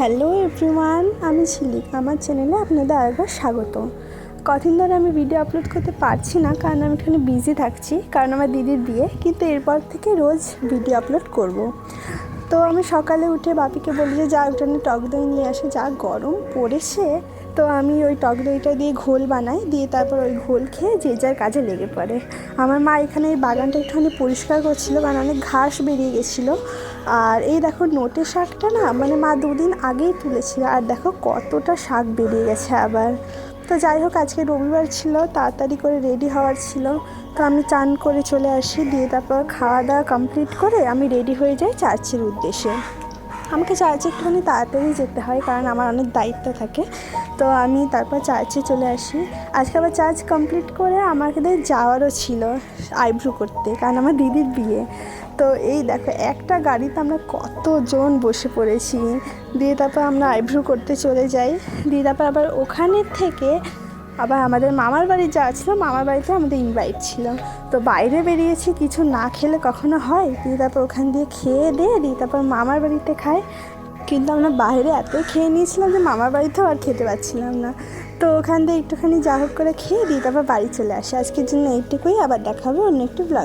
Hello everyone, আমি ঝিলিক। আমার চ্যানেলে আপনাদের আরেকবার স্বাগত। কদিন ধরে আমি ভিডিও আপলোড করতে পারছি না, কারণ আমি এখানে বিজি থাকছি, কারণ আমার দিদির বিয়ে। কিন্তু এরপর থেকে রোজ ভিডিও আপলোড করব। তো আমি সকালে উঠে বাপিকে বলি যে যা উঠানে টক দই নিয়ে আসে, যা গরম পড়েছে। তো আমি ওই টক দইটা দিয়ে ঘোল বানাই, দিয়ে তারপর ওই ঘোল খেয়ে যে যার কাজে লেগে পড়ে। আমার মা এখানে এই বাগানটা একটুখানি পরিষ্কার করছিলো, কারণ অনেক ঘাস বেরিয়ে গেছিলো। আর এই দেখো নোটে শাকটা না, মানে মা দুদিন আগেই তুলেছিল, আর দেখো কতটা শাক বেরিয়ে গেছে আবার। তো যাই হোক, আজকে রবিবার ছিল, তাড়াতাড়ি করে রেডি হওয়ার ছিল। তো আমি চান করে চলে আসি, দিয়ে তারপর খাওয়া দাওয়া কমপ্লিট করে আমি রেডি হয়ে যাই চার্চের উদ্দেশ্যে। আমাকে চার্চে একটুখানি তাড়াতাড়ি যেতে হয়, কারণ আমার অনেক দায়িত্ব থাকে। তো আমি তারপর চার্চে চলে আসি। আজকে আবার চার্চ কমপ্লিট করে আমাদের যাওয়ারও ছিল আইব্রো করতে, কারণ আমার দিদির বিয়ে। তো এই দেখো, একটা গাড়িতে আমরা কতজন বসে পড়েছি। দিয়ে তারপর আমরা আইব্রো করতে চলে যাই। দিয়ে তারপর আবার ওখানের থেকে আবার আমাদের মামার বাড়ি যাওয়া ছিল, মামার বাড়িতে আমাদের ইনভাইট ছিল। তো বাইরে বেরিয়েছি, কিছু না খেলে কখনো হয়। দিয়ে তারপর ওখান দিয়ে খেয়ে দিয়ে তারপর মামার বাড়িতে খাই। কিন্তু আমরা বাইরে এতই খেয়ে নিয়েছিলাম যে মামার বাড়িতেও আর খেতে পারছিলাম না। তো ওখান দিয়ে একটুখানি যা হোক করে খেয়ে দিই, তারপর বাড়ি চলে আসি। আজকের জন্য এইটুকুই, আবার দেখা হবে অন্য একটু ব্লগ।